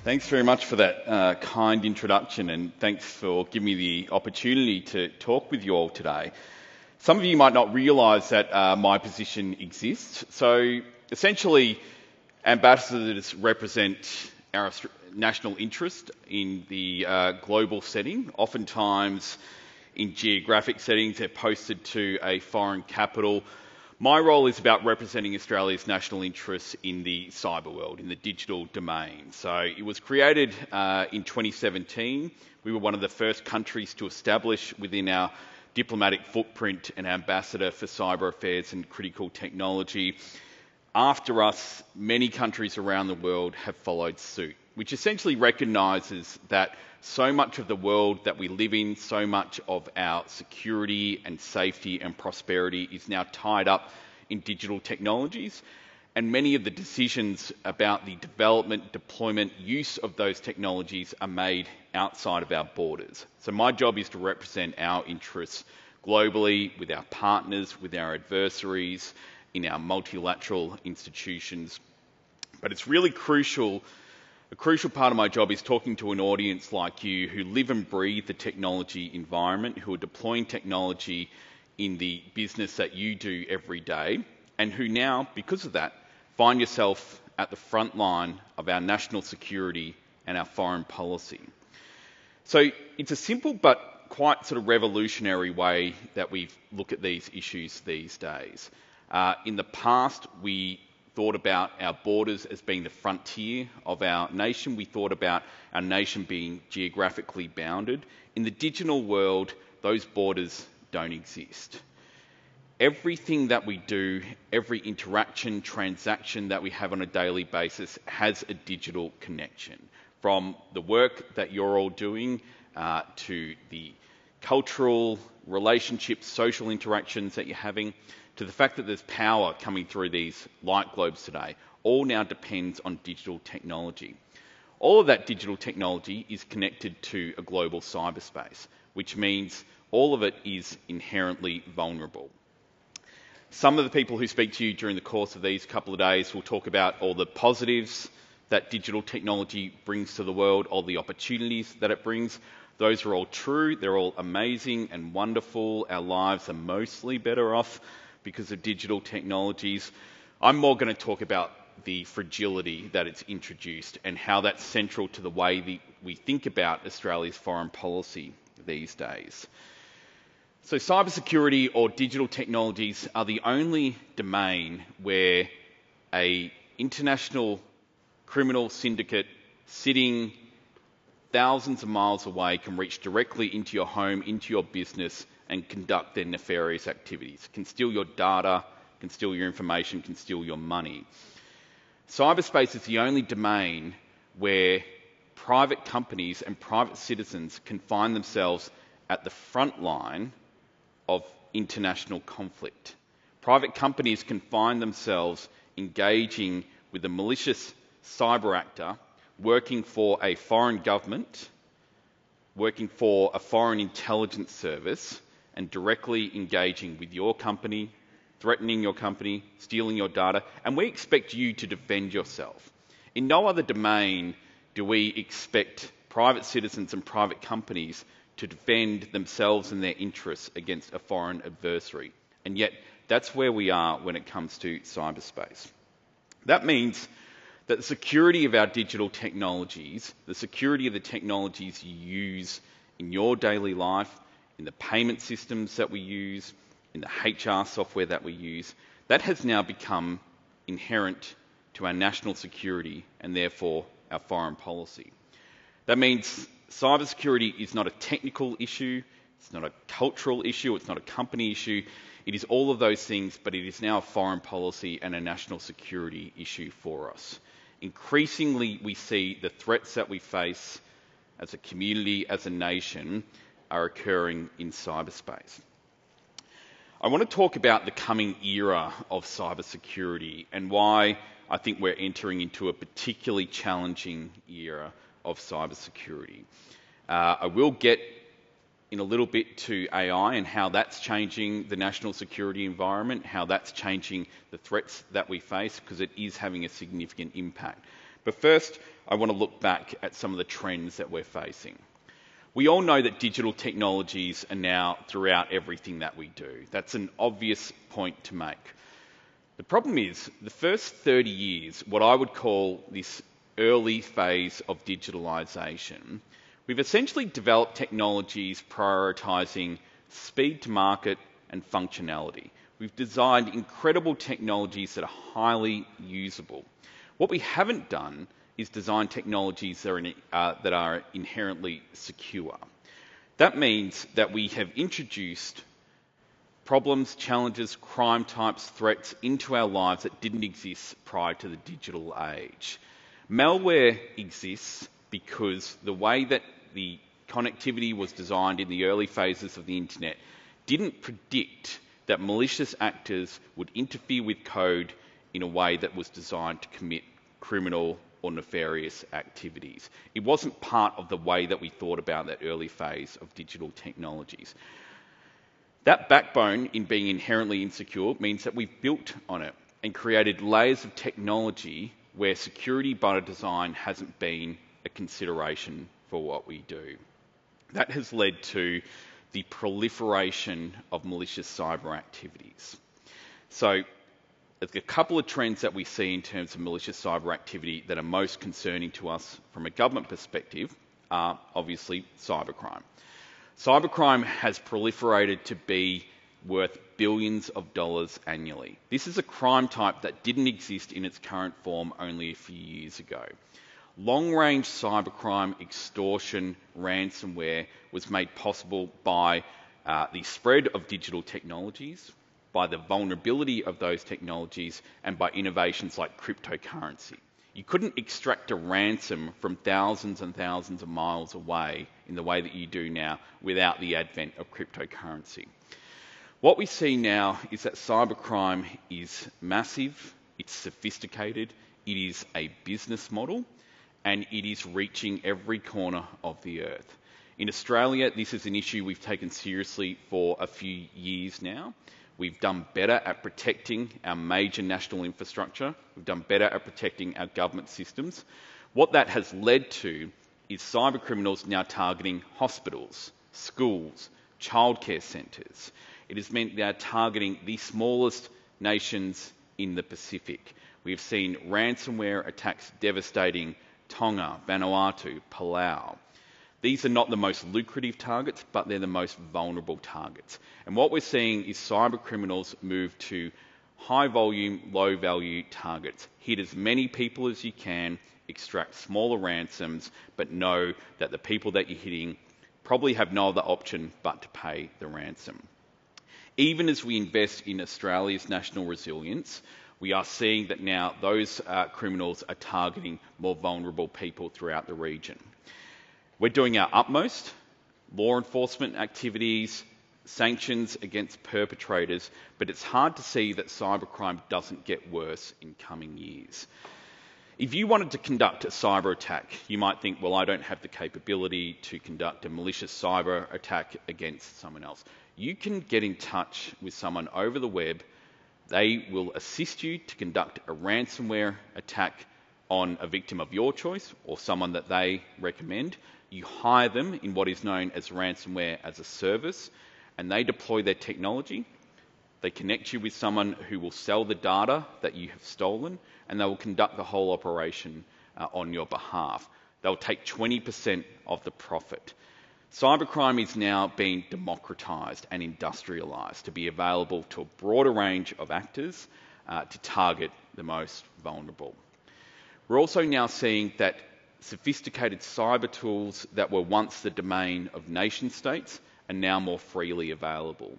Thanks very much for that kind introduction, and thanks for giving me the opportunity to talk with you all today. Some of you might not realise that my position exists. So essentially, ambassadors represent our national interest in the global setting. Oftentimes in geographic settings, they're posted to a foreign capital. My role is about representing Australia's national interests in the cyber world, in the digital domain. So it was created in 2017. We were one of the first countries to establish within our diplomatic footprint an ambassador for cyber affairs and critical technology. After us, many countries around the world have followed suit, which essentially recognises that so much of the world that we live in, so much of our security and safety and prosperity is now tied up in digital technologies, and many of the decisions about the development, deployment, use of those technologies are made outside of our borders. So my job is to represent our interests globally with our partners, with our adversaries, in our multilateral institutions. But it's really crucial. A crucial part of my job is talking to an audience like you who live and breathe the technology environment, who are deploying technology in the business that you do every day, and who now, because of that, find yourself at the front line of our national security and our foreign policy. So it's a simple but quite sort of revolutionary way that we look at these issues these days. In the past, we thought about our borders as being the frontier of our nation. We thought about our nation being geographically bounded. In the digital world, those borders don't exist. Everything that we do, every interaction, transaction that we have on a daily basis has a digital connection. From the work that you're all doing to the cultural relationships, social interactions that you're having, to the fact that there's power coming through these light globes today, all now depends on digital technology. All of that digital technology is connected to a global cyberspace, which means all of it is inherently vulnerable. Some of the people who speak to you during the course of these couple of days will talk about all the positives that digital technology brings to the world, all the opportunities that it brings. Those are all true, they're all amazing and wonderful. Our lives are mostly better off because of digital technologies. I'm more going to talk about the fragility that it's introduced and how that's central to the way we think about Australia's foreign policy these days. So cybersecurity or digital technologies are the only domain where an international criminal syndicate sitting thousands of miles away can reach directly into your home, into your business, and conduct their nefarious activities. Can steal your data, can steal your information, can steal your money. Cyberspace is the only domain where private companies and private citizens can find themselves at the front line of international conflict. Private companies can find themselves engaging with a malicious cyber actor, working for a foreign government, working for a foreign intelligence service, and directly engaging with your company, threatening your company, stealing your data, and we expect you to defend yourself. In no other domain do we expect private citizens and private companies to defend themselves and their interests against a foreign adversary. And yet, that's where we are when it comes to cyberspace. That means that the security of our digital technologies, the security of the technologies you use in your daily life, in the payment systems that we use, in the HR software that we use, that has now become inherent to our national security and therefore our foreign policy. That means cybersecurity is not a technical issue, it's not a cultural issue, it's not a company issue. It is all of those things, but it is now a foreign policy and a national security issue for us. Increasingly, we see the threats that we face as a community, as a nation, are occurring in cyberspace. I want to talk about the coming era of cybersecurity and why I think we're entering into a particularly challenging era of cybersecurity. I will get in a little bit to AI and how that's changing the national security environment, how that's changing the threats that we face, because it is having a significant impact. But first, I want to look back at some of the trends that we're facing. We all know that digital technologies are now throughout everything that we do. That's an obvious point to make. The problem is, the first 30 years, what I would call this early phase of digitalisation, we've essentially developed technologies prioritising speed to market and functionality. We've designed incredible technologies that are highly usable. What we haven't done is design technologies that are inherently secure. That means that we have introduced problems, challenges, crime types, threats into our lives that didn't exist prior to the digital age. Malware exists because the way that the connectivity was designed in the early phases of the internet didn't predict that malicious actors would interfere with code in a way that was designed to commit criminal or nefarious activities. It wasn't part of the way that we thought about that early phase of digital technologies. That backbone in being inherently insecure means that we've built on it and created layers of technology where security by design hasn't been a consideration for what we do. That has led to the proliferation of malicious cyber activities. So, there's a couple of trends that we see in terms of malicious cyber activity that are most concerning to us from a government perspective are obviously cybercrime. Cybercrime has proliferated to be worth billions of dollars annually. This is a crime type that didn't exist in its current form only a few years ago. Long-range cybercrime, extortion, ransomware was made possible by the spread of digital technologies, by the vulnerability of those technologies, and by innovations like cryptocurrency. You couldn't extract a ransom from thousands and thousands of miles away in the way that you do now without the advent of cryptocurrency. What we see now is that cybercrime is massive, it's sophisticated, it is a business model, and it is reaching every corner of the earth. In Australia, this is an issue we've taken seriously for a few years now. We've done better at protecting our major national infrastructure. We've done better at protecting our government systems. What that has led to is cyber criminals now targeting hospitals, schools, childcare centres. It has meant they are targeting the smallest nations in the Pacific. We've seen ransomware attacks devastating Tonga, Vanuatu, Palau. These are not the most lucrative targets, but they're the most vulnerable targets. And what we're seeing is cyber criminals move to high volume, low value targets. Hit as many people as you can, extract smaller ransoms, but know that the people that you're hitting probably have no other option but to pay the ransom. Even as we invest in Australia's national resilience, we are seeing that now those criminals are targeting more vulnerable people throughout the region. We're doing our utmost, law enforcement activities, sanctions against perpetrators, but it's hard to see that cybercrime doesn't get worse in coming years. If you wanted to conduct a cyber attack, you might think, well, I don't have the capability to conduct a malicious cyber attack against someone else. You can get in touch with someone over the web. They will assist you to conduct a ransomware attack on a victim of your choice or someone that they recommend. You hire them in what is known as ransomware as a service, and they deploy their technology. They connect you with someone who will sell the data that you have stolen, and they will conduct the whole operation on your behalf. They'll take 20% of the profit. Cybercrime is now being democratised and industrialised to be available to a broader range of actors to target the most vulnerable. We're also now seeing that sophisticated cyber tools that were once the domain of nation states are now more freely available.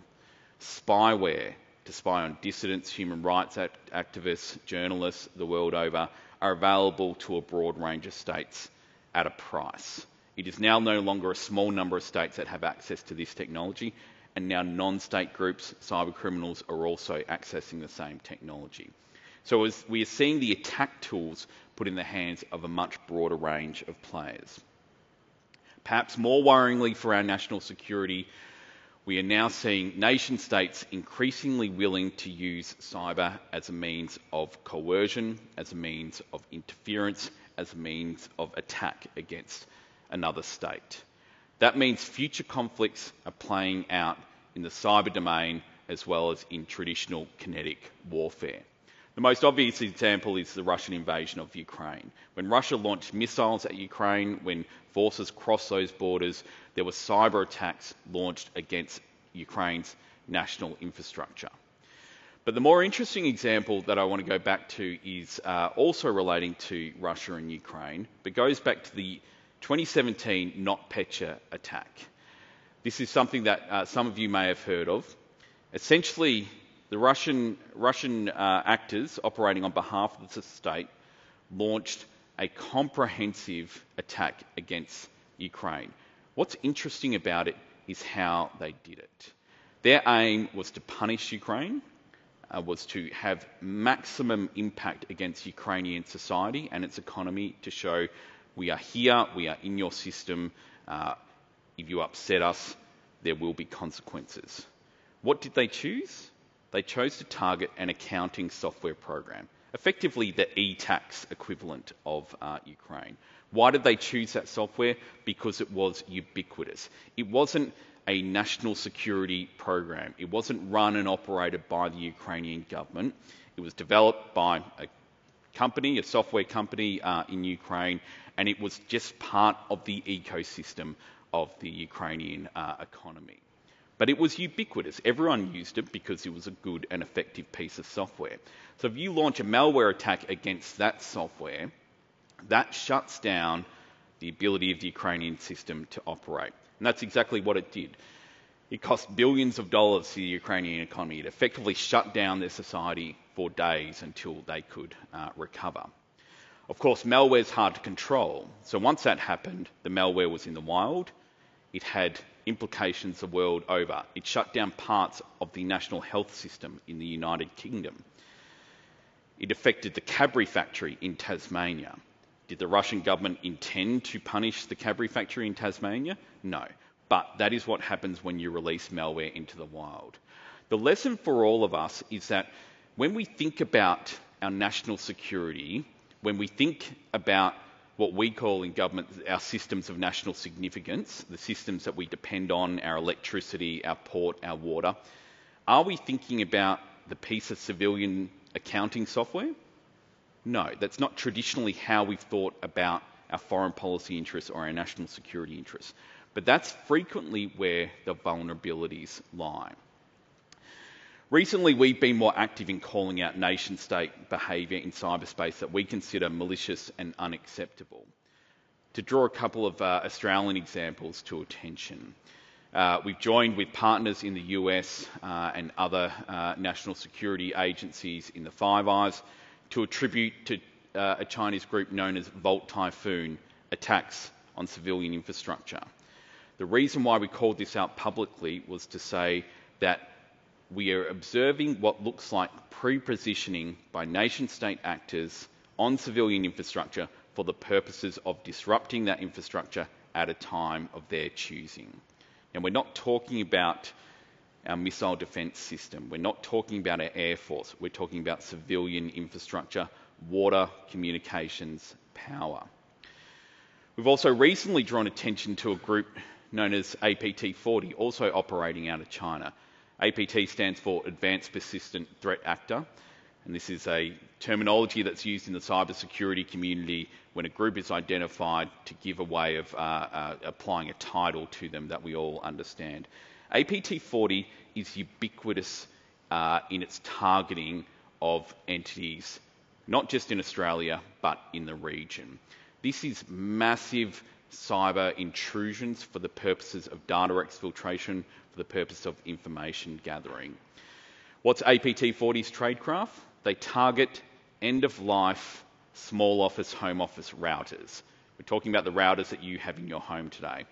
Spyware to spy on dissidents, human rights activists, journalists the world over are available to a broad range of states at a price. It is now no longer a small number of states that have access to this technology, and now non-state groups, cyber criminals, are also accessing the same technology. So as we are seeing the attack tools put in the hands of a much broader range of players. Perhaps more worryingly for our national security, we are now seeing nation states increasingly willing to use cyber as a means of coercion, as a means of interference, as a means of attack against another state. That means future conflicts are playing out in the cyber domain as well as in traditional kinetic warfare. The most obvious example is the Russian invasion of Ukraine. When Russia launched missiles at Ukraine, when forces crossed those borders, there were cyber attacks launched against Ukraine's national infrastructure. But the more interesting example that I want to go back to is also relating to Russia and Ukraine, but goes back to the 2017 NotPetya attack. This is something that some of you may have heard of. Essentially, the Russian actors operating on behalf of the state launched a comprehensive attack against Ukraine. What's interesting about it is how they did it. Their aim was to punish Ukraine, was to have maximum impact against Ukrainian society and its economy to show we are here, we are in your system, if you upset us, there will be consequences. What did they choose? They chose to target an accounting software program, effectively the e-tax equivalent of Ukraine. Why did they choose that software? Because it was ubiquitous. It wasn't a national security program. It wasn't run and operated by the Ukrainian government. It was developed by a company, a software company in Ukraine, and it was just part of the ecosystem of the Ukrainian economy. But it was ubiquitous. Everyone used it because it was a good and effective piece of software. So if you launch a malware attack against that software, that shuts down the ability of the Ukrainian system to operate. And that's exactly what it did. It cost billions of dollars to the Ukrainian economy. It effectively shut down their society for days until they could recover. Of course, malware is hard to control. So once that happened, the malware was in the wild. It had implications the world over. It shut down parts of the national health system in the United Kingdom. It affected the Cadbury factory in Tasmania. Did the Russian government intend to punish the Cadbury factory in Tasmania? No. But that is what happens when you release malware into the wild. The lesson for all of us is that when we think about our national security, when we think about what we call in government our systems of national significance, the systems that we depend on, our electricity, our port, our water, are we thinking about the piece of civilian accounting software? No, that's not traditionally how we've thought about our foreign policy interests or our national security interests. But that's frequently where the vulnerabilities lie. Recently, we've been more active in calling out nation-state behaviour in cyberspace that we consider malicious and unacceptable. To draw a couple of Australian examples to attention, we've joined with partners in the US and other national security agencies in the Five Eyes to attribute to a Chinese group known as Volt Typhoon attacks on civilian infrastructure. The reason why we called this out publicly was to say that we are observing what looks like pre-positioning by nation-state actors on civilian infrastructure for the purposes of disrupting that infrastructure at a time of their choosing. And we're not talking about our missile defence system. We're not talking about our Air Force. We're talking about civilian infrastructure, water, communications, power. We've also recently drawn attention to a group known as APT-40, also operating out of China. APT stands for Advanced Persistent Threat Actor, and this is a terminology that's used in the cybersecurity community when a group is identified to give a way of applying a title to them that we all understand. APT-40 is ubiquitous in its targeting of entities, not just in Australia, but in the region. This is massive cyber intrusions for the purposes of data exfiltration, for the purpose of information gathering. What's APT-40's tradecraft? They target end-of-life small office, home office routers. We're talking about the routers that you have in your home today.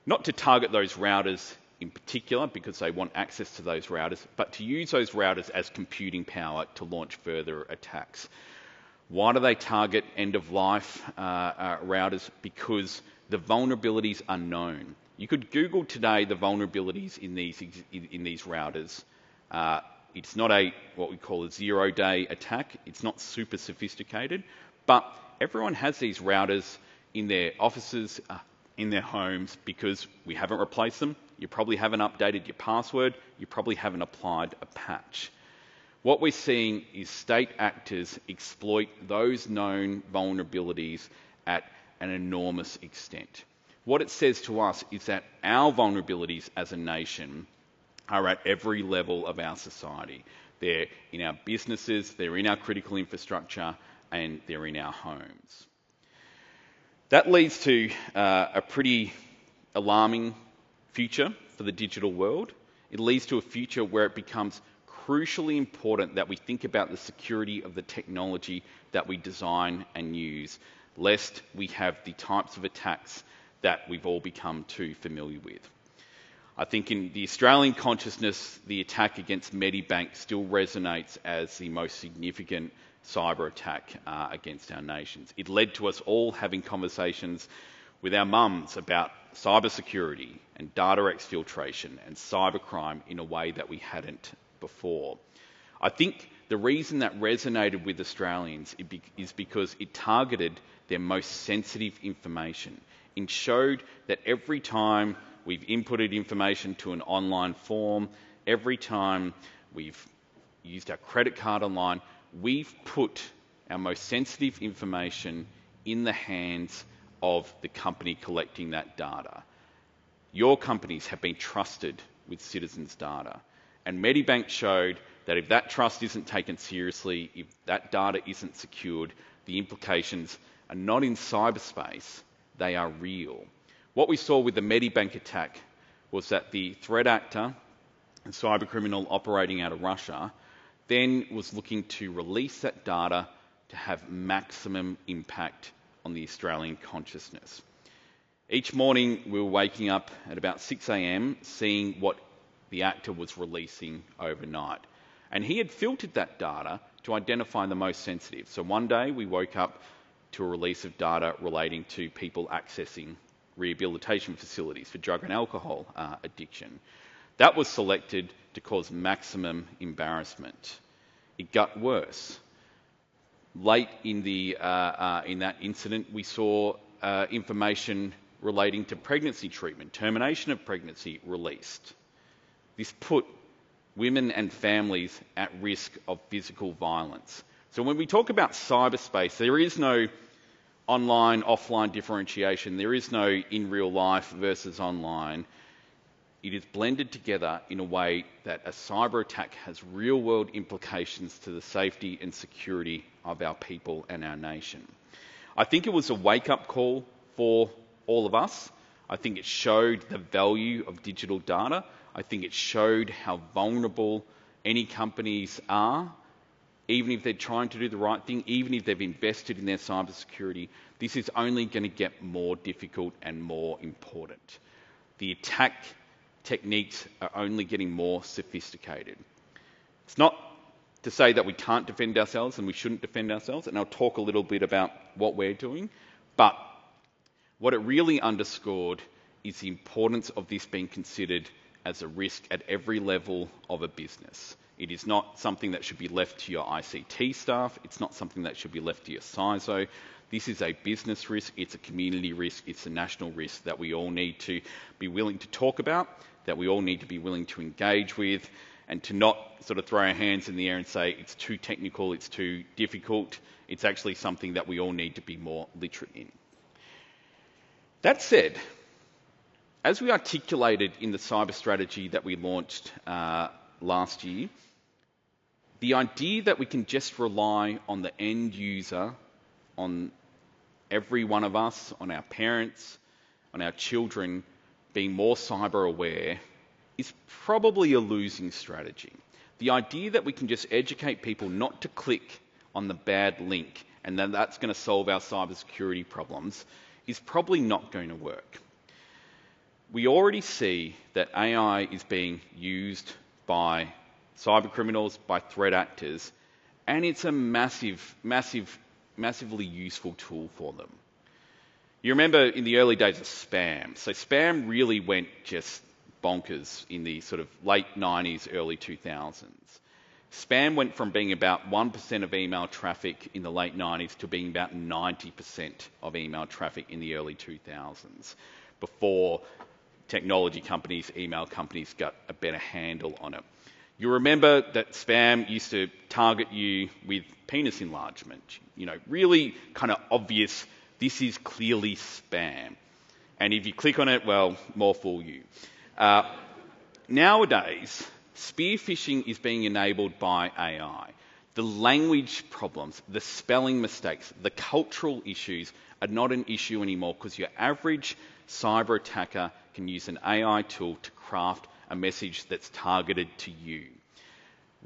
Not to target those routers in particular because they want access to those routers, but to use those routers as computing power to launch further attacks. Why do they target end-of-life routers? Because the vulnerabilities are known. You could Google today the vulnerabilities in these routers. It's not what we call a zero-day attack. It's not super sophisticated, but everyone has these routers in their offices, in their homes, because we haven't replaced them. You probably haven't updated your password. You probably haven't applied a patch. What we're seeing is state actors exploit those known vulnerabilities at an enormous extent. What it says to us is that our vulnerabilities as a nation are at every level of our society. They're in our businesses, they're in our critical infrastructure, and they're in our homes. That leads to a pretty alarming future for the digital world. It leads to a future where it becomes crucially important that we think about the security of the technology that we design and use, lest we have the types of attacks that we've all become too familiar with. I think in the Australian consciousness, the attack against Medibank still resonates as the most significant cyber attack against our nations. It led to us all having conversations with our mums about cybersecurity and data exfiltration and cybercrime in a way that we hadn't before. I think the reason that resonated with Australians is because it targeted their most sensitive information. It showed that every time we've inputted information to an online form, every time we've used our credit card online, we've put our most sensitive information in the hands of the company collecting that data. Your companies have been trusted with citizens' data. And Medibank showed that if that trust isn't taken seriously, if that data isn't secured, the implications are not in cyberspace, they are real. What we saw with the Medibank attack was that the threat actor, a cybercriminal operating out of Russia, then was looking to release that data to have maximum impact on the Australian consciousness. Each morning we were waking up at about 6 a.m. seeing what the actor was releasing overnight. And he had filtered that data to identify the most sensitive. So one day we woke up to a release of data relating to people accessing rehabilitation facilities for drug and alcohol addiction. That was selected to cause maximum embarrassment. It got worse. Late in that incident, we saw information relating to pregnancy treatment, termination of pregnancy released. This put women and families at risk of physical violence. So when we talk about cyberspace, there is no online, offline differentiation. There is no in real life versus online. It is blended together in a way that a cyber attack has real world implications to the safety and security of our people and our nation. I think it was a wake-up call for all of us. I think it showed the value of digital data. I think it showed how vulnerable any companies are, even if they're trying to do the right thing, even if they've invested in their cybersecurity. This is only going to get more difficult and more important. The attack techniques are only getting more sophisticated. It's not to say that we can't defend ourselves and we shouldn't defend ourselves, and I'll talk a little bit about what we're doing, but what it really underscored is the importance of this being considered as a risk at every level of a business. It is not something that should be left to your ICT staff. It's not something that should be left to your CISO. This is a business risk. It's a community risk. It's a national risk that we all need to be willing to talk about, that we all need to be willing to engage with, and to not sort of throw our hands in the air and say it's too technical, it's too difficult. It's actually something that we all need to be more literate in. That said, as we articulated in the cyber strategy that we launched last year, the idea that we can just rely on the end user, on every one of us, on our parents, on our children being more cyber aware is probably a losing strategy. The idea that we can just educate people not to click on the bad link and then that's going to solve our cybersecurity problems is probably not going to work. We already see that AI is being used by cybercriminals, by threat actors, and it's a massively useful tool for them. You remember in the early days of spam. So spam really went just bonkers in the sort of late 90s, early 2000s. Spam went from being about 1% of email traffic in the late 90s to being about 90% of email traffic in the early 2000s, before technology companies, email companies got a better handle on it. You remember that spam used to target you with penis enlargement, really kind of obvious, this is clearly spam. And if you click on it, well, more fool you. Nowadays, spear phishing is being enabled by AI. The language problems, the spelling mistakes, the cultural issues are not an issue anymore because your average cyber attacker can use an AI tool to craft a message that's targeted to you.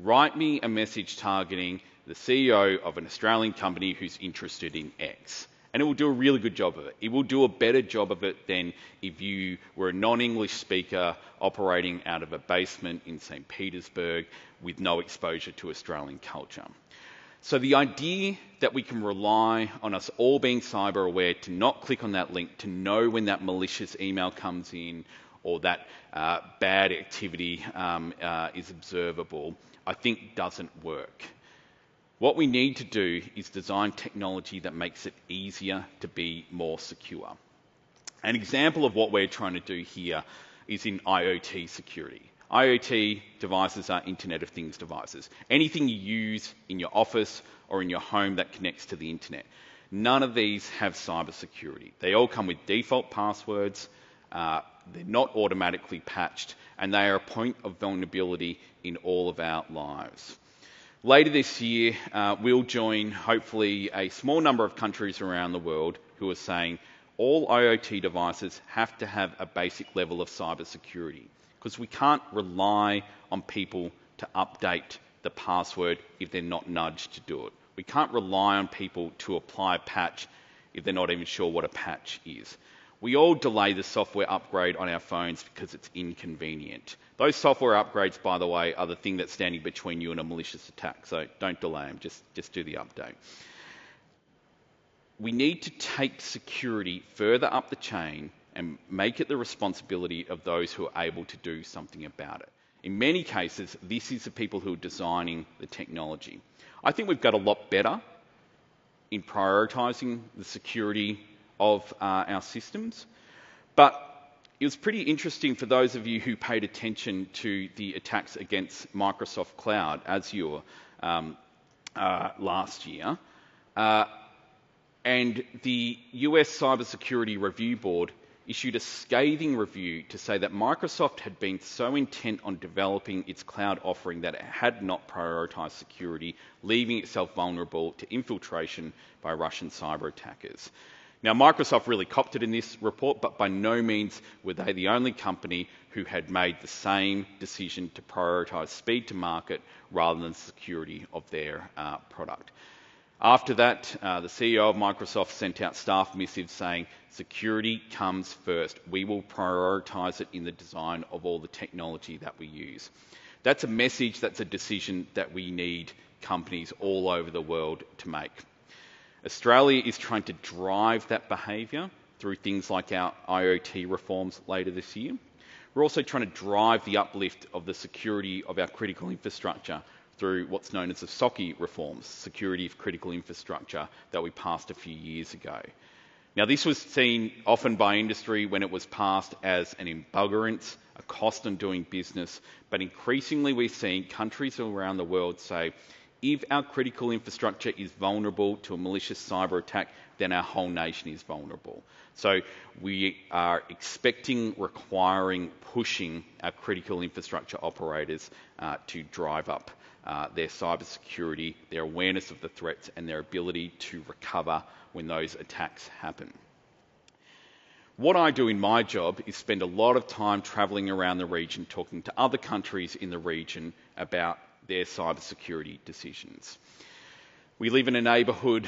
Write me a message targeting the CEO of an Australian company who's interested in X. And it will do a really good job of it. It will do a better job of it than if you were a non-English speaker operating out of a basement in St. Petersburg with no exposure to Australian culture. So the idea that we can rely on us all being cyber aware to not click on that link, to know when that malicious email comes in or that bad activity is observable, I think doesn't work. What we need to do is design technology that makes it easier to be more secure. An example of what we're trying to do here is in IoT security. IoT devices are Internet of Things devices. Anything you use in your office or in your home that connects to the internet. None of these have cybersecurity. They all come with default passwords, they're not automatically patched, and they are a point of vulnerability in all of our lives. Later this year, we'll join, hopefully, a small number of countries around the world who are saying all IoT devices have to have a basic level of cybersecurity, because we can't rely on people to update the password if they're not nudged to do it. We can't rely on people to apply a patch if they're not even sure what a patch is. We all delay the software upgrade on our phones because it's inconvenient. Those software upgrades, by the way, are the thing that's standing between you and a malicious attack, so don't delay them, just do the update. We need to take security further up the chain and make it the responsibility of those who are able to do something about it. In many cases, this is the people who are designing the technology. I think we've got a lot better in prioritising the security of our systems, but it was pretty interesting for those of you who paid attention to the attacks against Microsoft Cloud, Azure, last year. And the US Cybersecurity Review Board issued a scathing review to say that Microsoft had been so intent on developing its cloud offering that it had not prioritised security, leaving itself vulnerable to infiltration by Russian cyber attackers. Now, Microsoft really copped it in this report, but by no means were they the only company who had made the same decision to prioritise speed to market rather than security of their product. After that, the CEO of Microsoft sent out staff missives saying, security comes first. We will prioritise it in the design of all the technology that we use. That's a message, that's a decision that we need companies all over the world to make. Australia is trying to drive that behaviour through things like our IoT reforms later this year. We're also trying to drive the uplift of the security of our critical infrastructure through what's known as the SOCI reforms, Security of Critical Infrastructure, that we passed a few years ago. Now, this was seen often by industry when it was passed as an embuggerance, a cost on doing business, but increasingly we're seeing countries around the world say, if our critical infrastructure is vulnerable to a malicious cyber attack, then our whole nation is vulnerable. So we are expecting, requiring, pushing our critical infrastructure operators to drive up their cybersecurity, their awareness of the threats, and their ability to recover when those attacks happen. What I do in my job is spend a lot of time travelling around the region, talking to other countries in the region about their cybersecurity decisions. We live in a neighbourhood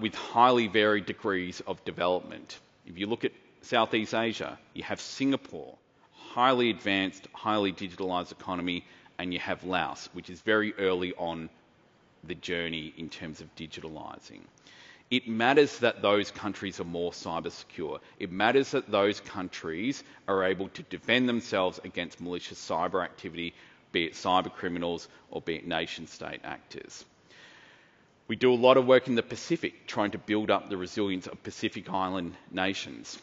with highly varied degrees of development. If you look at Southeast Asia, you have Singapore, highly advanced, highly digitalised economy, and you have Laos, which is very early on the journey in terms of digitalising. It matters that those countries are more cyber secure. It matters that those countries are able to defend themselves against malicious cyber activity be it cyber criminals or be it nation-state actors. We do a lot of work in the Pacific, trying to build up the resilience of Pacific Island nations.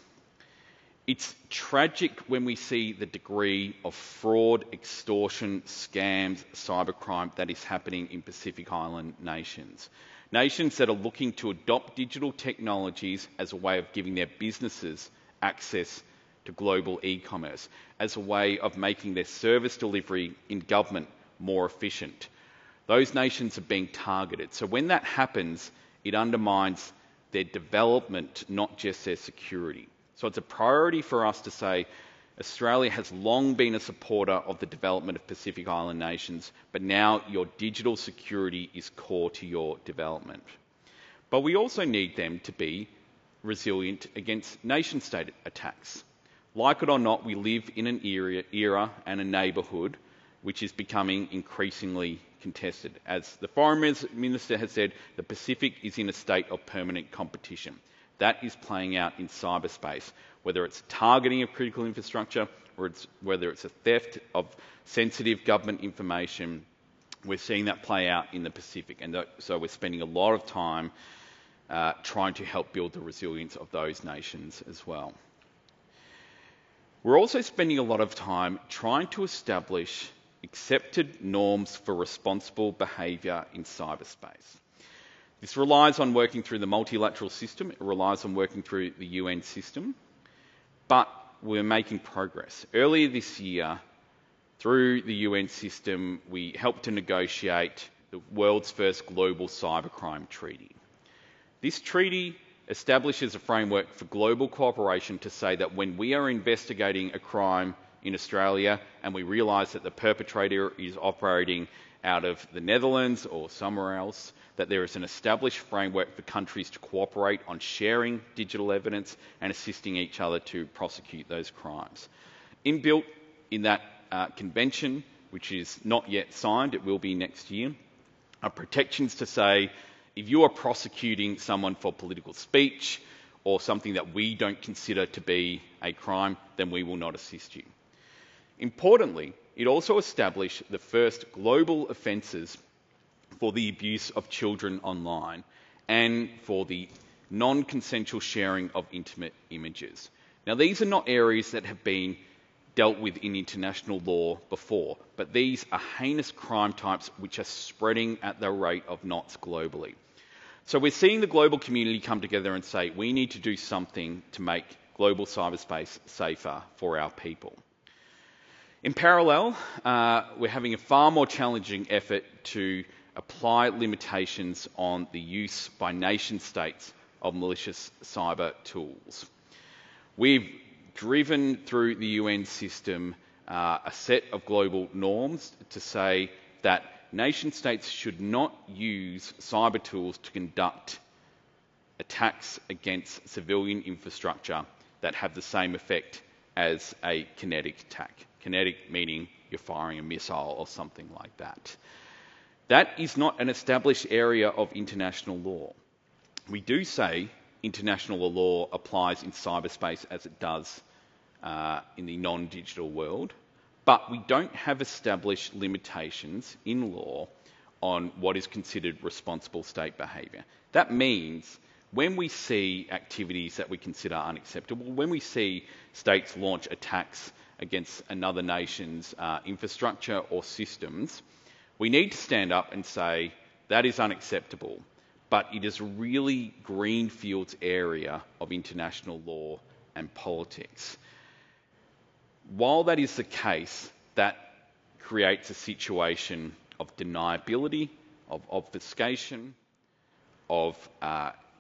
It's tragic when we see the degree of fraud, extortion, scams, cybercrime that is happening in Pacific Island nations. Nations that are looking to adopt digital technologies as a way of giving their businesses access to global e-commerce, as a way of making their service delivery in government more efficient. Those nations are being targeted. So when that happens, it undermines their development, not just their security. So it's a priority for us to say Australia has long been a supporter of the development of Pacific Island nations, but now your digital security is core to your development. But we also need them to be resilient against nation-state attacks. Like it or not, we live in an era and a neighbourhood which is becoming increasingly contested. As the Foreign Minister has said, the Pacific is in a state of permanent competition. That is playing out in cyberspace, whether it's targeting of critical infrastructure or whether it's a theft of sensitive government information. We're seeing that play out in the Pacific, and so we're spending a lot of time trying to help build the resilience of those nations as well. We're also spending a lot of time trying to establish accepted norms for responsible behaviour in cyberspace. This relies on working through the multilateral system, it relies on working through the UN system, but we're making progress. Earlier this year, through the UN system, we helped to negotiate the world's first global cybercrime treaty. This treaty establishes a framework for global cooperation to say that when we are investigating a crime in Australia and we realise that the perpetrator is operating out of the Netherlands or somewhere else, that there is an established framework for countries to cooperate on sharing digital evidence and assisting each other to prosecute those crimes. Inbuilt in that convention, which is not yet signed, it will be next year, are protections to say if you are prosecuting someone for political speech or something that we don't consider to be a crime, then we will not assist you. Importantly, it also established the first global offences for the abuse of children online and for the non-consensual sharing of intimate images. Now, these are not areas that have been dealt with in international law before, but these are heinous crime types which are spreading at the rate of knots globally. So we're seeing the global community come together and say we need to do something to make global cyberspace safer for our people. In parallel, we're having a far more challenging effort to apply limitations on the use by nation states of malicious cyber tools. We've driven through the UN system a set of global norms to say that nation states should not use cyber tools to conduct attacks against civilian infrastructure that have the same effect as a kinetic attack. Kinetic meaning you're firing a missile or something like that. That is not an established area of international law. We do say international law applies in cyberspace as it does in the non-digital world, but we don't have established limitations in law on what is considered responsible state behaviour. That means when we see activities that we consider unacceptable, when we see states launch attacks against another nation's infrastructure or systems, we need to stand up and say that is unacceptable, but it is a really greenfields area of international law and politics. While that is the case, that creates a situation of deniability, of obfuscation, of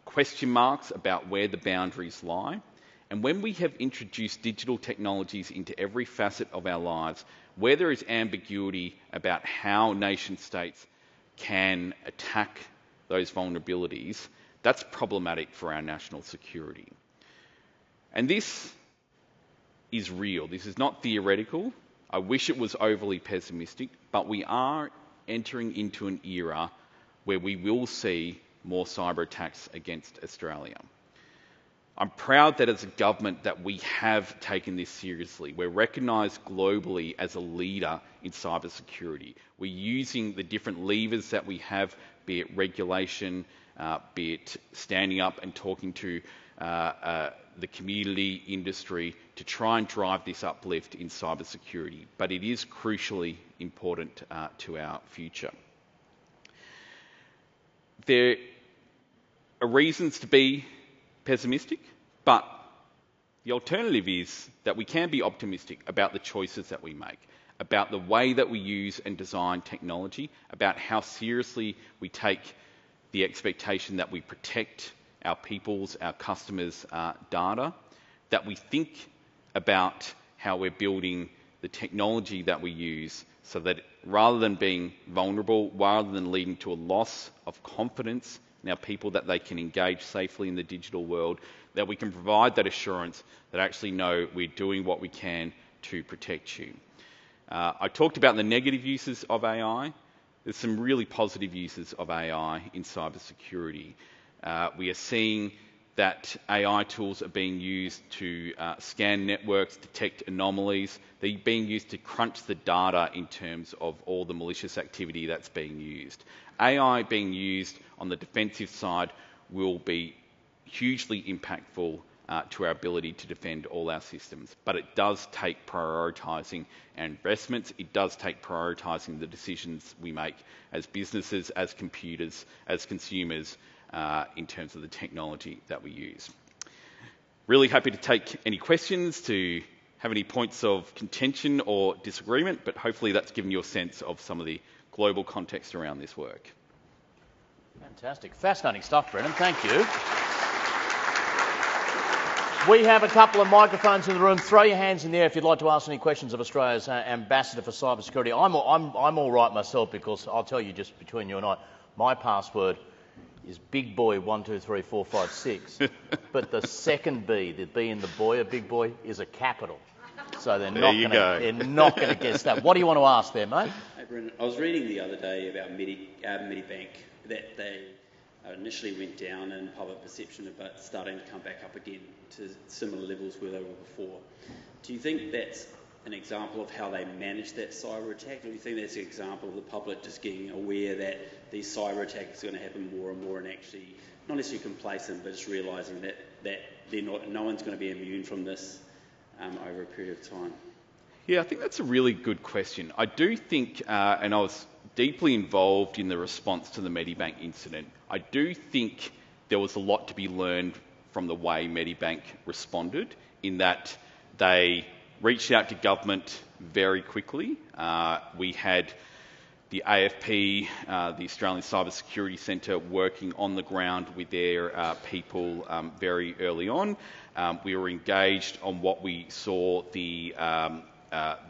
question marks about where the boundaries lie. And when we have introduced digital technologies into every facet of our lives, where there is ambiguity about how nation states can attack those vulnerabilities, that's problematic for our national security. And this is real. This is not theoretical. I wish it was overly pessimistic, but we are entering into an era where we will see more cyber attacks against Australia. I'm proud that as a government that we have taken this seriously. We're recognised globally as a leader in cybersecurity. We're using the different levers that we have, be it regulation, be it standing up and talking to the community, industry, to try and drive this uplift in cybersecurity. But it is crucially important to our future. There are reasons to be pessimistic, but the alternative is that we can be optimistic about the choices that we make, about the way that we use and design technology, about how seriously we take the expectation that we protect our people's, our customers' data, that we think about how we're building the technology that we use so that rather than being vulnerable, rather than leading to a loss of confidence in our people that they can engage safely in the digital world, that we can provide that assurance that actually know we're doing what we can to protect you. I talked about the negative uses of AI. There's some really positive uses of AI in cybersecurity. We are seeing that AI tools are being used to scan networks, detect anomalies. They're being used to crunch the data in terms of all the malicious activity that's being used. AI being used on the defensive side will be hugely impactful to our ability to defend all our systems. But it does take prioritising our investments. It does take prioritising the decisions we make as businesses, as computers, as consumers, in terms of the technology that we use. Really happy to take any questions, to have any points of contention or disagreement, but hopefully that's given you a sense of some of the global context around this work. Fantastic. Fascinating stuff, Brendan. Thank you. We have a couple of microphones in the room. Throw your hands in there if you'd like to ask any questions of Australia's Ambassador for Cybersecurity. I'm all right myself, because I'll tell you, just between you and I, my password is big boy 1 2 3 4 5 6, but the second B, the B in the boy, a big boy, is a capital. So they're not going to guess that. What do you want to ask there, mate? Hey, Brendan, I was reading the other day about Medibank, that they initially went down in public perception, but starting to come back up again to similar levels where they were before. Do you think that's an example of how they managed that cyber attack, or do you think that's an example of the public just getting aware that these cyber attacks are going to happen more and more, and actually not necessarily complacent, but just realising that no one's going to be immune from this over a period of time? Yeah, I think that's a really good question. I do think, and I was deeply involved in the response to the Medibank incident, I do think there was a lot to be learned from the way Medibank responded, in that they reached out to government very quickly. We had the AFP, the Australian Cyber Security Centre, working on the ground with their people very early on. We were engaged on what we saw the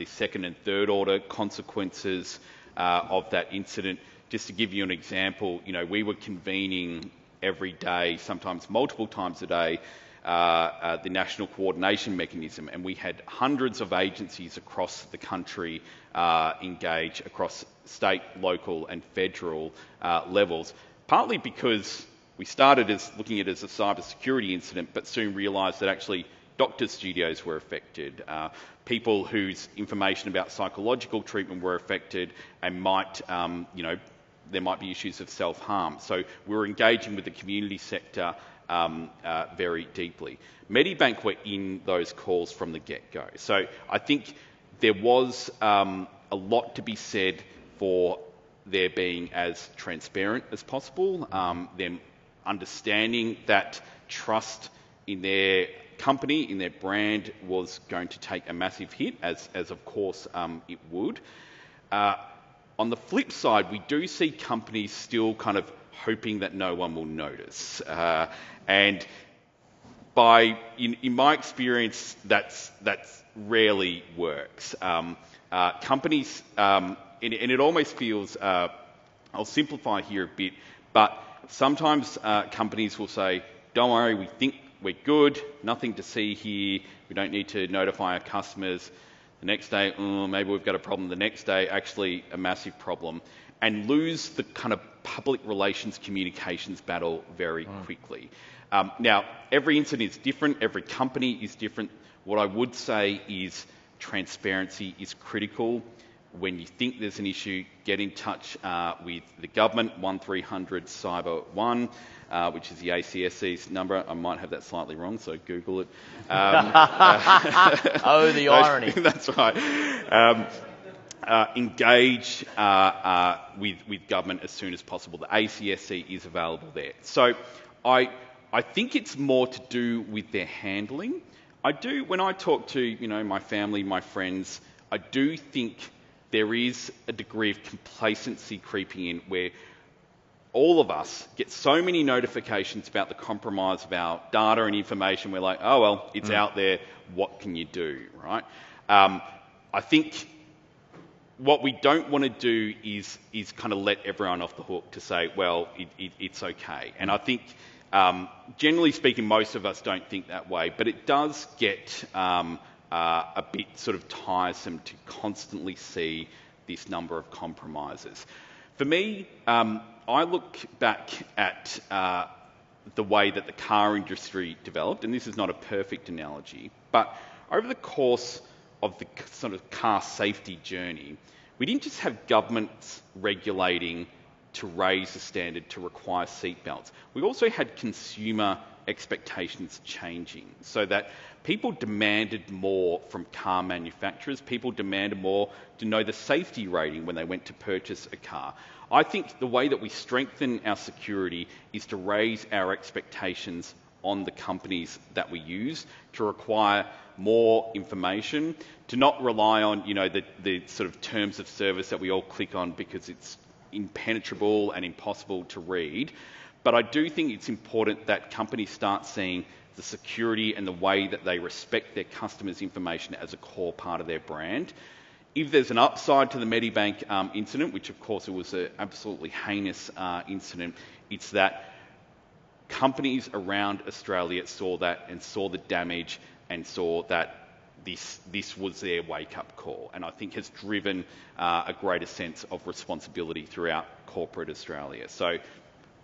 second and third order consequences of that incident. Just to give you an example, we were convening every day, sometimes multiple times a day, the National Coordination Mechanism, and we had hundreds of agencies across the country engage across state, local and federal levels, partly because we started as looking at it as a cybersecurity incident, but soon realised that actually doctors' studios were affected, people whose information about psychological treatment were affected, and there might be issues of self-harm. So we're engaging with the community sector very deeply. Medibank were in those calls from the get-go. So I think there was a lot to be said for their being as transparent as possible, them understanding that trust in their company, in their brand, was going to take a massive hit, as of course it would. On the flip side, we do see companies still kind of hoping that no one will notice. And in my experience, that's rarely works. Companies, and it almost feels, I'll simplify here a bit, but sometimes companies will say, don't worry, we think we're good, nothing to see here, we don't need to notify our customers. The next day, maybe we've got a problem. The next day, actually a massive problem, and lose the kind of public relations communications battle very quickly. Now, every incident is different, every company is different. What I would say is transparency is critical. When you think there's an issue, get in touch with the government, 1300 Cyber 1, which is the ACSC's number. I might have that slightly wrong, so Google it. Oh, the irony. That's right. Engage with government as soon as possible. The ACSC is available there. So I think it's more to do with their handling. I do, when I talk to my family, my friends, I do think there is a degree of complacency creeping in where all of us get so many notifications about the compromise of our data and information. We're like, oh, well, it's out there. What can you do, right? I think what we don't want to do is kind of let everyone off the hook to say, well, it's okay. And I think, generally speaking, most of us don't think that way, but it does get a bit sort of tiresome to constantly see this number of compromises. For me, I look back at the way that the car industry developed, and this is not a perfect analogy, but over the course of the sort of car safety journey, we didn't just have governments regulating to raise the standard to require seatbelts. We also had consumer expectations changing so that people demanded more from car manufacturers. People demanded more to know the safety rating when they went to purchase a car. I think the way that we strengthen our security is to raise our expectations on the companies that we use, to require more information, to not rely on, the sort of terms of service that we all click on because it's impenetrable and impossible to read. But I do think it's important that companies start seeing the security and the way that they respect their customers' information as a core part of their brand. If there's an upside to the Medibank incident, which of course it was an absolutely heinous incident, it's that companies around Australia saw that and saw the damage and saw that this was their wake-up call, and I think has driven a greater sense of responsibility throughout corporate Australia. So,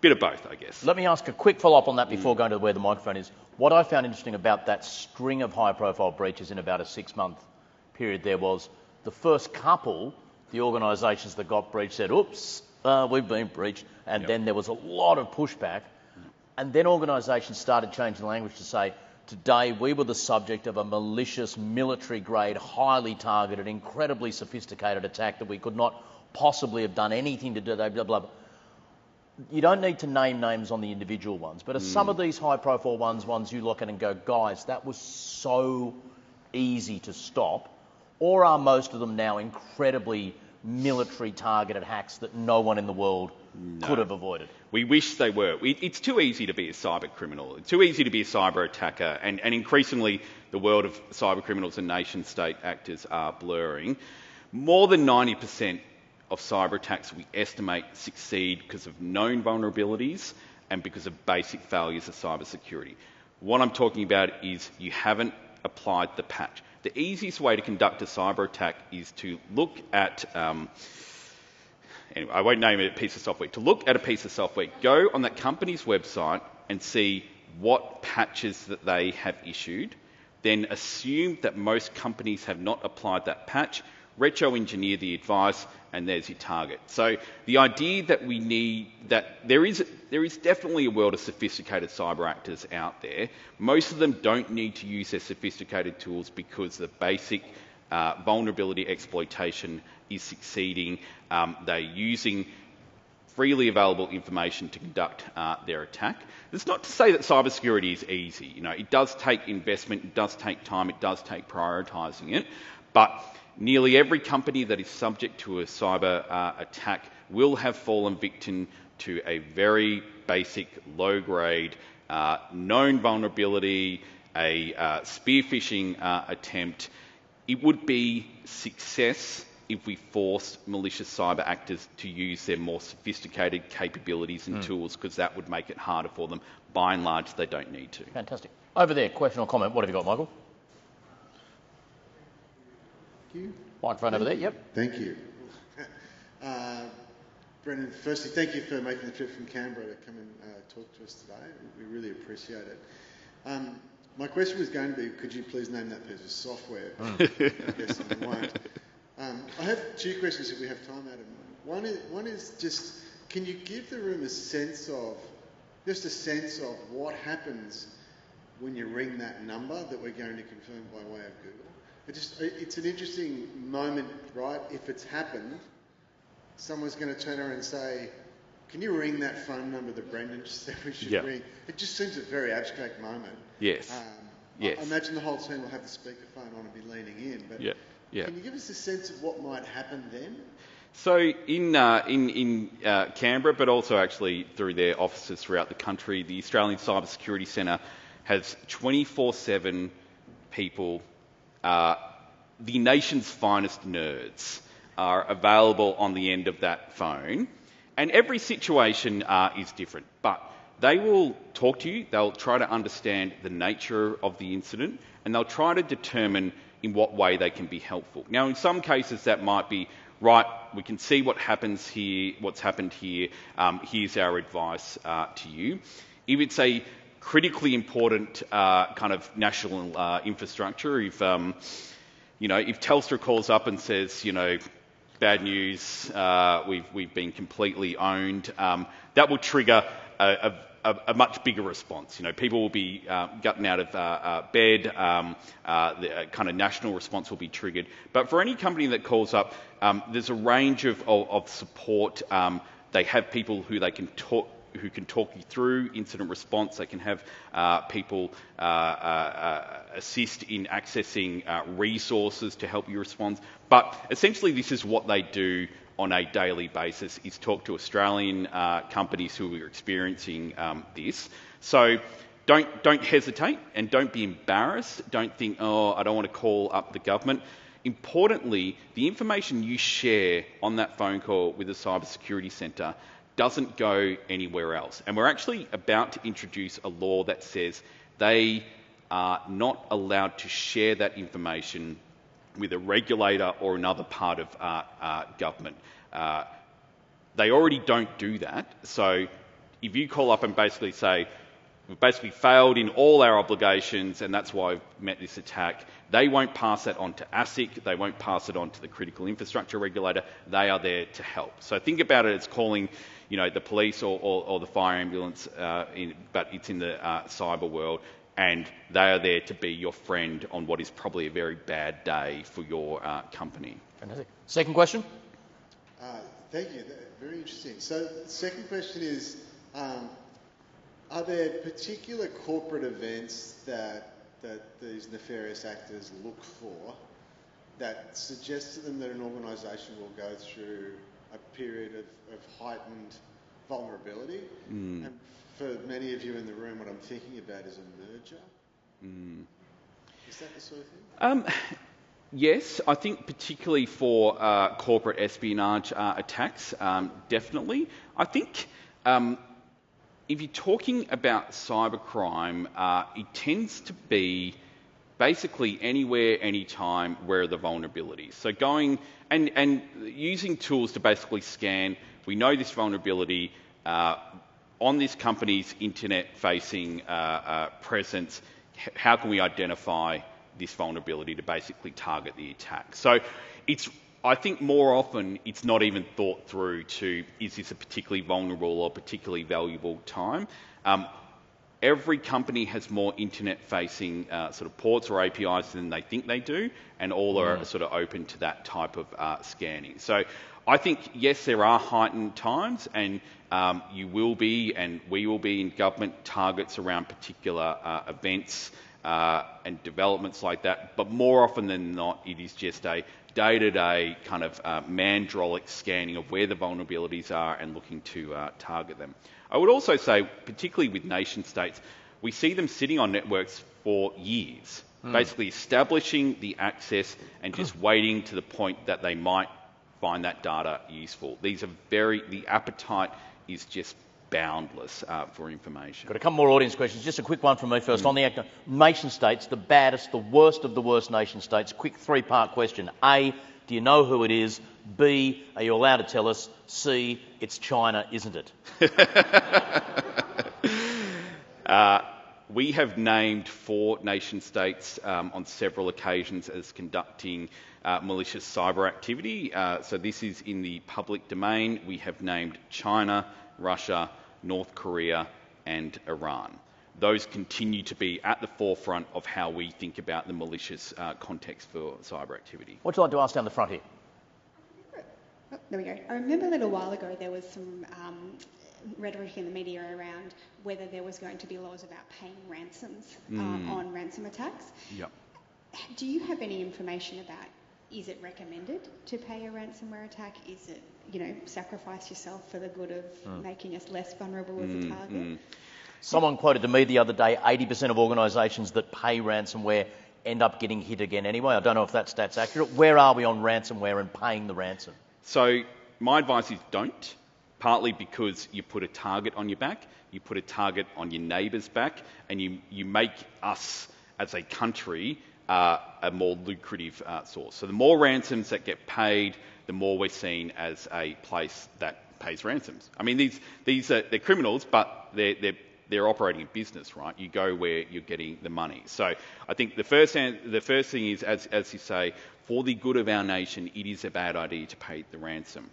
bit of both, I guess. Let me ask a quick follow-up on that before going to where the microphone is. What I found interesting about that string of high-profile breaches in about a 6-month period there was the first couple, the organisations that got breached said, oops, we've been breached, and then there was a lot of pushback, and then organisations started changing language to say, today we were the subject of a malicious, military-grade, highly targeted, incredibly sophisticated attack that we could not possibly have done anything to do, blah, blah, blah. You don't need to name names on the individual ones, but are some of these high-profile ones you look at and go, guys, that was so easy to stop, or are most of them now incredibly military-targeted hacks that no one in the world could have avoided? We wish they were. It's too easy to be a cyber criminal. It's too easy to be a cyber attacker, and increasingly the world of cyber criminals and nation-state actors are blurring. More than 90% of cyber attacks we estimate succeed because of known vulnerabilities and because of basic failures of cyber security. What I'm talking about is you haven't applied the patch. The easiest way to conduct a cyber attack is to look at, anyway, I won't name it a piece of software, to look at a piece of software, go on that company's website and see what patches that they have issued, then assume that most companies have not applied that patch, retro-engineer the advice, and there's your target. So the idea that we need, that there is definitely a world of sophisticated cyber actors out there. Most of them don't need to use their sophisticated tools because the basic vulnerability exploitation is succeeding. They're using freely available information to conduct their attack. That's not to say that cybersecurity is easy. It does take investment, it does take time, it does take prioritising it, but nearly every company that is subject to a cyber attack will have fallen victim to a very basic, low-grade, known vulnerability, a spear phishing attempt. It would be success if we forced malicious cyber actors to use their more sophisticated capabilities and tools, because that would make it harder for them. By and large, they don't need to. Fantastic. Over there, question or comment. What have you got, Michael? Thank you. Microphone over there, yep. Thank you. Brendan, firstly, thank you for making the trip from Canberra to come and talk to us today. We really appreciate it. My question was going to be, could you please name that piece of software? I guess I won't. I have two questions if we have time, Adam. One is just, can you give the room a sense of what happens when you ring that number that we're going to confirm by way of Google? It's an interesting moment, right? If it's happened, someone's going to turn around and say, can you ring that phone number that Brendan just said we should ring? It just seems a very abstract moment. Yes. Yes. I imagine the whole team will have the speakerphone on and be leaning in, but can you give us a sense of what might happen then? So in Canberra, but also actually through their offices throughout the country, the Australian Cyber Security Centre has 24/7 people, the nation's finest nerds, are available on the end of that phone. And every situation is different, but they will talk to you, they'll try to understand the nature of the incident, and they'll try to determine in what way they can be helpful. Now, in some cases that might be, right, we can see what happens here, what's happened here, here's our advice to you. If it's a critically important kind of national infrastructure, if Telstra calls up and says, bad news, we've been completely owned, that will trigger a much bigger response. People will be gotten out of bed, the kind of national response will be triggered. But for any company that calls up, there's a range of support. They have people who can talk you through incident response. They can have people assist in accessing resources to help you respond. But essentially this is what they do on a daily basis, is talk to Australian companies who are experiencing this. So don't hesitate and don't be embarrassed. Don't think, I don't want to call up the government. Importantly, the information you share on that phone call with the Cyber Security Centre doesn't go anywhere else. And we're actually about to introduce a law that says they are not allowed to share that information with a regulator or another part of government. They already don't do that. So if you call up and basically say, we've basically failed in all our obligations and that's why we've met this attack, they won't pass that on to ASIC, they won't pass it on to the critical infrastructure regulator, they are there to help. So think about it as calling the police or the fire ambulance, but it's in the cyber world, and they are there to be your friend on what is probably a very bad day for your company. Fantastic. Second question? Thank you. Very interesting. So the second question is, are there particular corporate events that these nefarious actors look for that suggest to them that an organisation will go through a period of heightened vulnerability? And for many of you in the room, what I'm thinking about is a merger. Is that the sort of thing? Yes, I think particularly for corporate espionage attacks, definitely. I think if you're talking about cybercrime, it tends to be basically anywhere, anytime, where are the vulnerabilities. So going and using tools to basically scan, we know this vulnerability on this company's internet-facing presence, how can we identify this vulnerability to basically target the attack? So I think more often it's not even thought through to, is this a particularly vulnerable or particularly valuable time? Every company has more internet-facing sort of ports or APIs than they think they do, and all are sort of open to that type of scanning. So I think, yes, there are heightened times, and you will be, and we will be in government targets around particular events and developments like that. But more often than not, it is just a day-to-day kind of mandrolic scanning of where the vulnerabilities are and looking to target them. I would also say, particularly with nation states, we see them sitting on networks for years, basically establishing the access and just waiting to the point that they might find that data useful. The appetite is just boundless for information. Got a couple more audience questions. Just a quick one from me first. On the nation states, the baddest, the worst of the worst nation states. Quick three-part question. A, Do you know who it is? B, are you allowed to tell us? C, it's China, isn't it? We have named 4 nation-states on several occasions as conducting malicious cyber activity. So this is in the public domain. We have named China, Russia, North Korea and Iran. Those continue to be at the forefront of how we think about the malicious context for cyber activity. What would you like to ask down the front here? Oh, there we go. I remember a little while ago there was some rhetoric in the media around whether there was going to be laws about paying ransoms on ransom attacks. Yep. Do you have any information about, is it recommended to pay a ransomware attack? Is it, sacrifice yourself for the good of making us less vulnerable as a target? Someone quoted to me the other day, 80% of organisations that pay ransomware end up getting hit again anyway. I don't know if that stat's accurate. Where are we on ransomware and paying the ransom? So my advice is don't, partly because you put a target on your back, you put a target on your neighbour's back, and you make us as a country a more lucrative source. So the more ransoms that get paid, the more we're seen as a place that pays ransoms. I mean, they're criminals, but they're operating a business, right? You go where you're getting the money. So I think the first thing is, as you say, for the good of our nation, it is a bad idea to pay the ransom.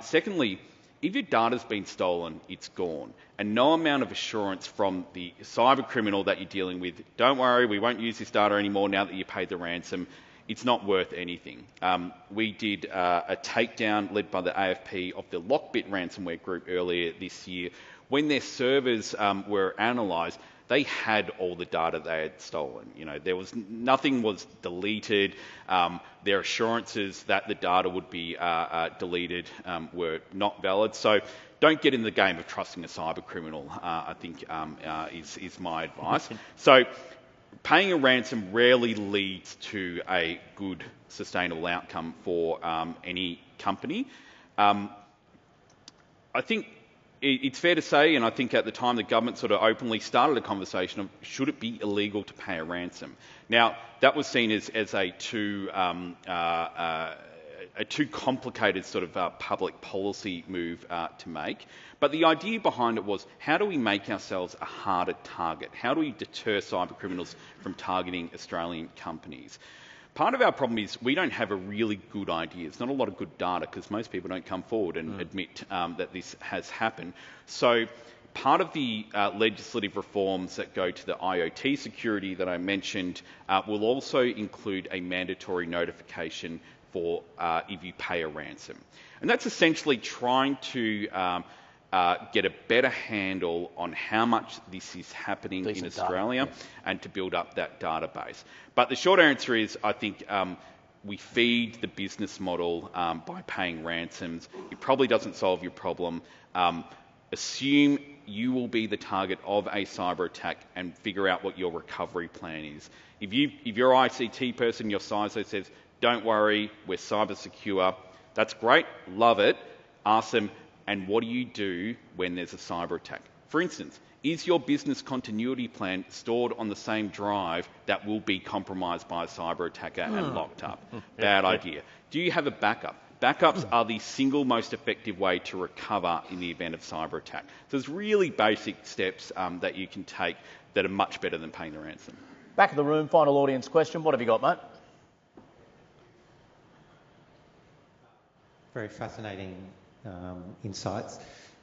Secondly, if your data's been stolen, it's gone. And no amount of assurance from the cyber criminal that you're dealing with, don't worry, we won't use this data anymore now that you paid the ransom, it's not worth anything. We did a takedown led by the AFP of the Lockbit ransomware group earlier this year. When their servers were analysed, they had all the data they had stolen. Nothing was deleted. Their assurances that the data would be deleted were not valid. So don't get in the game of trusting a cyber criminal, I think is my advice. So paying a ransom rarely leads to a good, sustainable outcome for any company. I think it's fair to say, and I think at the time the government sort of openly started a conversation of should it be illegal to pay a ransom. Now, that was seen as a too complicated sort of public policy move to make. But the idea behind it was, how do we make ourselves a harder target? How do we deter cyber criminals from targeting Australian companies? Part of our problem is we don't have a really good idea. There's not a lot of good data because most people don't come forward and admit that this has happened. So part of the legislative reforms that go to the IoT security that I mentioned will also include a mandatory notification for if you pay a ransom. And that's essentially trying to get a better handle on how much this is happening in Australia and to build up that database. But the short answer is, I think we feed the business model by paying ransoms. It probably doesn't solve your problem. Assume you will be the target of a cyber attack and figure out what your recovery plan is. If your ICT person, your CISO says, don't worry, we're cyber secure, that's great, love it. Ask them, and what do you do when there's a cyber attack? For instance, is your business continuity plan stored on the same drive that will be compromised by a cyber attacker and locked up? Bad idea. Do you have a backup? Backups are the single most effective way to recover in the event of cyber attack. So there's really basic steps that you can take that are much better than paying the ransom. Back of the room, final audience question. What have you got, mate? Very fascinating insights.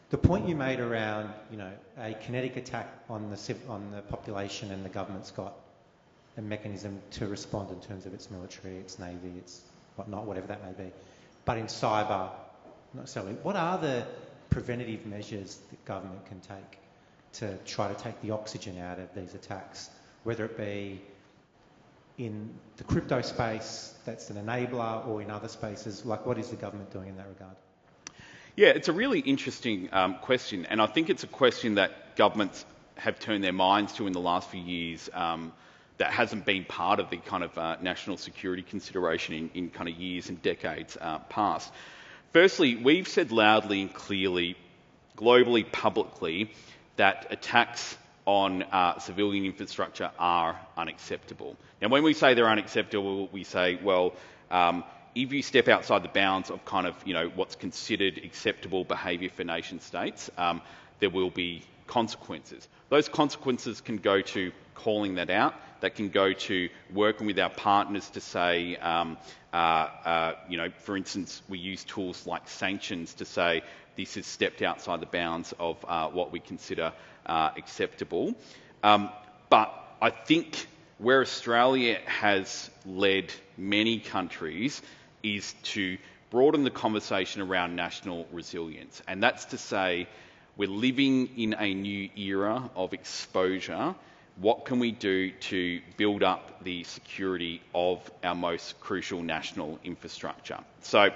The point you made around, a kinetic attack on the population, and the government's got a mechanism to respond in terms of its military, its navy, its whatnot, whatever that may be. But in cyber, not necessarily. What are the preventative measures that government can take to try to take the oxygen out of these attacks, whether it be in the crypto space, that's an enabler, or in other spaces? Like, what is the government doing in that regard? Yeah, it's a really interesting question, and I think it's a question that governments have turned their minds to in the last few years that hasn't been part of the kind of national security consideration in kind of years and decades past. Firstly, we've said loudly and clearly, globally, publicly, that attacks on civilian infrastructure are unacceptable. Now, when we say they're unacceptable, we say, well, if you step outside the bounds of kind of, what's considered acceptable behaviour for nation states, there will be consequences. Those consequences can go to calling that out. That can go to working with our partners to say, for instance, we use tools like sanctions to say this has stepped outside the bounds of what we consider acceptable. But I think where Australia has led many countries is to broaden the conversation around national resilience. And that's to say, we're living in a new era of exposure. What can we do to build up the security of our most crucial national infrastructure? So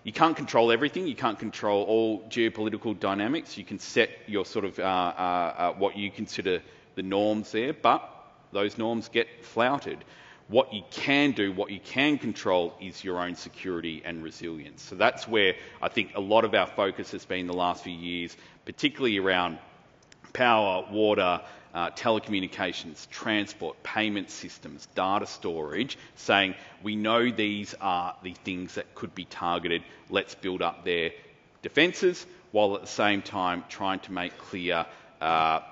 you can't control everything. You can't control all geopolitical dynamics. You can set your sort of what you consider the norms there, but those norms get flouted. What you can do, what you can control is your own security and resilience. So that's where I think a lot of our focus has been the last few years, particularly around power, water, telecommunications, transport, payment systems, data storage, saying we know these are the things that could be targeted. Let's build up their defences, while at the same time trying to make clear that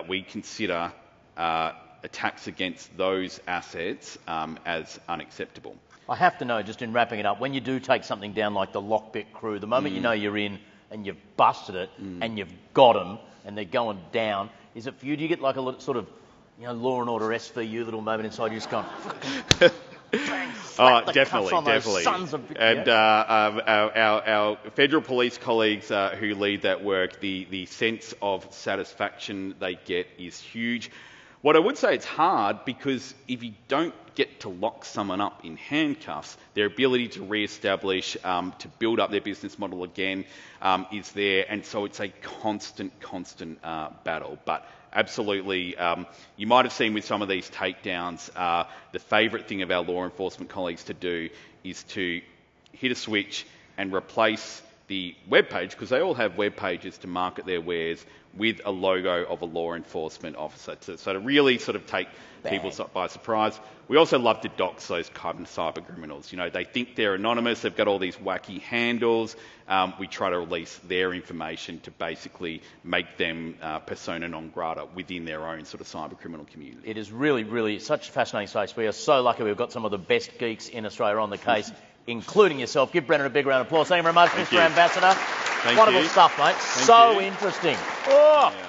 we consider attacks against those assets as unacceptable. I have to know, just in wrapping it up, when you do take something down like the Lockbit crew, the moment you know you're in and you've busted it and you've got them and they're going down, is it for you? Do you get like a little, sort of, Law and Order SVU little moment inside you just going, bang, definitely. Sons of... And our federal police colleagues who lead that work, the sense of satisfaction they get is huge. What I would say, it's hard because if you don't get to lock someone up in handcuffs, their ability to re-establish, to build up their business model again is there. And so it's a constant battle. But absolutely, you might have seen with some of these takedowns, the favourite thing of our law enforcement colleagues to do is to hit a switch and replace the web page, because they all have web pages to market their wares, with a logo of a law enforcement officer, so to really sort of take people by surprise. We also love to dox those kind of cyber criminals. They think they're anonymous, they've got all these wacky handles. We try to release their information to basically make them persona non grata within their own sort of cyber criminal community. It is really such a fascinating space. We are so lucky we've got some of the best geeks in Australia on the case, including yourself. Give Brendan a big round of applause. Thank you very much, Mr. Ambassador. Thank Wonderful you. stuff, mate. Thank so you. interesting. Oh. Yeah.